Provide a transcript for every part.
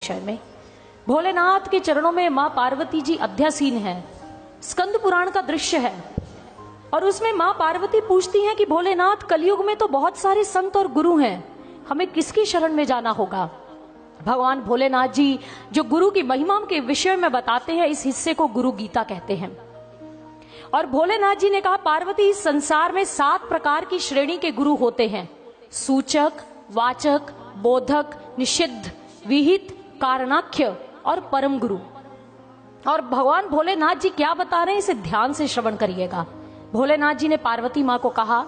विषय में भोलेनाथ के चरणों में मां पार्वती जी अध्यासीन है। स्कंद पुराण का दृश्य है और उसमें मां पार्वती पूछती हैं कि भोलेनाथ, कलयुग में तो बहुत सारे संत और गुरु हैं, हमें किसकी शरण में जाना होगा। भगवान भोलेनाथ जी जो गुरु की महिमा के विषय में बताते हैं, इस हिस्से को गुरु गीता कहते हैं। और भोलेनाथ जी ने कहा, पार्वती, इस संसार में 7 प्रकार की श्रेणी के गुरु होते हैं: सूचक, वाचक, बोधक, निषिद्ध, विहित, कारणाख्य और परम गुरु। और भगवान भोलेनाथ जी क्या बता रहे हैं, इसे ध्यान से श्रवण करिएगा। भोलेनाथ जी ने पार्वती मां को कहा,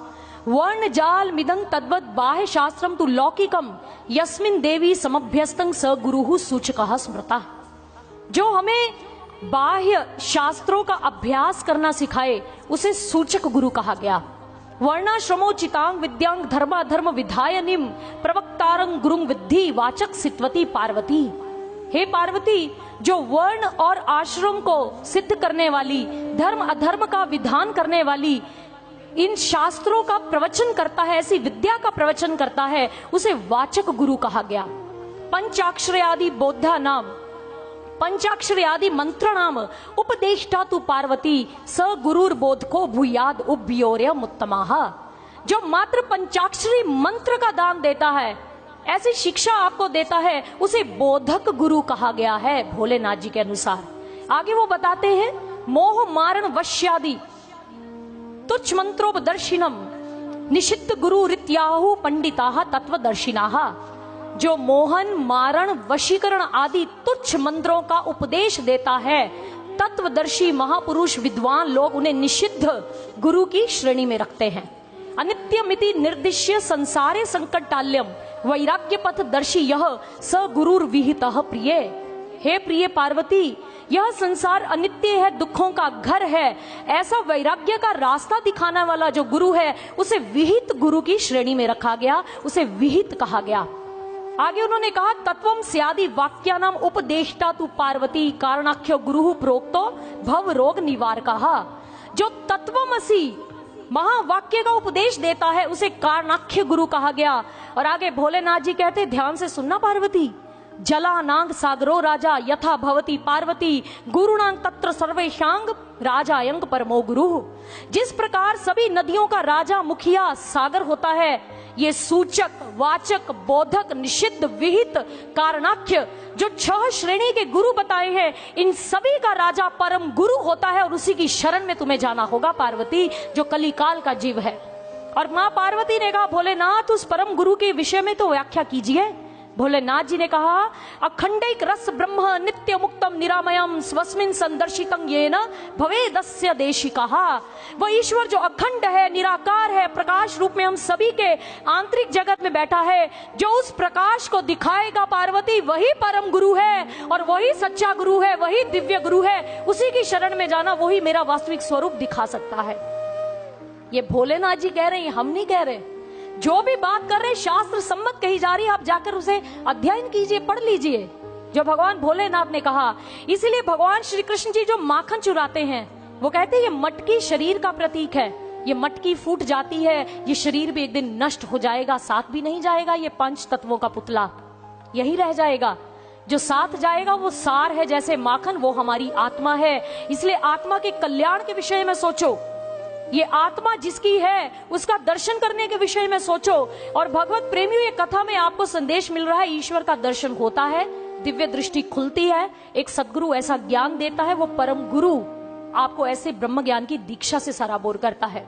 वर्ण जाल मिदं तद्वत बाह्य शास्त्रम तु लौकिकम यस्मिन देवी समभ्यस्तं स गुरुहु सूचकः स्मृता। जो हमें बाह्य शास्त्रों का अभ्यास करना सिखाए उसे सूचक गुरु कहा गया। वर्णाश्रमोचितांग विद्यांग धर्माधर्म विधायनिम प्रवक्तारंग गुरुंग विद्धि वाचक सित्वती पार्वती। हे पार्वती, जो वर्ण और आश्रम को सिद्ध करने वाली, धर्म अधर्म का विधान करने वाली, इन शास्त्रों का प्रवचन करता है, ऐसी विद्या का प्रवचन करता है, उसे वाचक गुरु कहा गया। पंचाक्षर आदि बोधा नाम, पंचाक्षर आदि मंत्र नाम उपदेष्टा तु पार्वती स गुरुर बोधको भूयाद उभ्योर्यम उत्तमाः। जो मात्र पंचाक्षरी मंत्र का दान देता है, ऐसी शिक्षा आपको देता है, उसे बोधक गुरु कहा गया है भोलेनाथ जी के अनुसार। आगे वो बताते हैं, मोह मारण वश्यादि तुच्छ मंत्रोपदर्शिनम निषिद्ध गुरु रित्याहु पंडिताः तत्वदर्शिनाः। जो मोहन, मारण, वशीकरण आदि तुच्छ मंत्रों का उपदेश देता है, तत्वदर्शी महापुरुष विद्वान लोग उन्हें निषिद्ध गुरु की श्रेणी में रखते हैं। अनित्यमिति निर्दिश्य संसारे संकटाल्यम वैराग्य पथ दर्शी यह स गुरुर विहितः प्रिय। हे प्रिय पार्वती, यह संसार अनित्य है, दुखों का घर है, ऐसा वैराग्य का रास्ता दिखाने वाला जो गुरु है, उसे विहित गुरु की श्रेणी में रखा गया, उसे विहित कहा गया। आगे उन्होंने कहा, तत्वम स्यादि वाक्यानाम उपदेष्टा तु पार्वती कारणाख्यो गुरु प्रोक्तो भव रोग निवारकः। जो तत्वमसि महावाक्य का उपदेश देता है, उसे कारणाख्य गुरु कहा गया। और आगे भोलेनाथ जी कहते, ध्यान से सुनना पार्वती, जलानांग सागरो राजा यथा भवती पार्वती गुरुणांग तत्र सर्वेशांग राजायंग परमो गुरु। जिस प्रकार सभी नदियों का राजा मुखिया सागर होता है, ये सूचक, वाचक, बोधक, निषिद्ध, विहित, कारणाख्य जो 6 श्रेणी के गुरु बताए हैं, इन सभी का राजा परम गुरु होता है और उसी की शरण में तुम्हें जाना होगा पार्वती, जो कलिकाल का जीव है। और मां पार्वती ने कहा, भोलेनाथ, उस परम गुरु के विषय में तो व्याख्या कीजिए। भोलेनाथ जी ने कहा, अखंडैक रस ब्रह्म नित्य मुक्तम निरामयम स्वस्मिन संदर्शितं येन भवेदस्य देशिकः। वह ईश्वर जो अखंड है, निराकार है, प्रकाश रूप में हम सभी के आंतरिक जगत में बैठा है, जो उस प्रकाश को दिखाएगा पार्वती, वही परम गुरु है और वही सच्चा गुरु है, वही दिव्य गुरु है। उसी की शरण में जाना, वही मेरा वास्तविक स्वरूप दिखा सकता है। ये भोलेनाथ जी कह रहे हैं, हम नहीं कह रहे। जो भी बात कर रहे शास्त्र सम्मत कही जा रही है, आप जाकर उसे अध्ययन कीजिए, पढ़ लीजिए, जो भगवान भोलेनाथ ने कहा। इसीलिए भगवान श्री कृष्ण जी जो माखन चुराते हैं, वो कहते हैं ये मटकी शरीर का प्रतीक है, ये मटकी फूट जाती है, ये शरीर भी एक दिन नष्ट हो जाएगा, साथ भी नहीं जाएगा। ये 5 तत्वों का पुतला यही रह जाएगा, जो साथ जाएगा वो सार है, जैसे माखन, वो हमारी आत्मा है। इसलिए आत्मा के कल्याण के विषय में सोचो, ये आत्मा जिसकी है उसका दर्शन करने के विषय में सोचो। और भगवत प्रेमियों, ये कथा में आपको संदेश मिल रहा है, ईश्वर का दर्शन होता है, दिव्य दृष्टि खुलती है, एक सद्गुरु ऐसा ज्ञान देता है, वो परम गुरु आपको ऐसे ब्रह्म ज्ञान की दीक्षा से सराबोर करता है।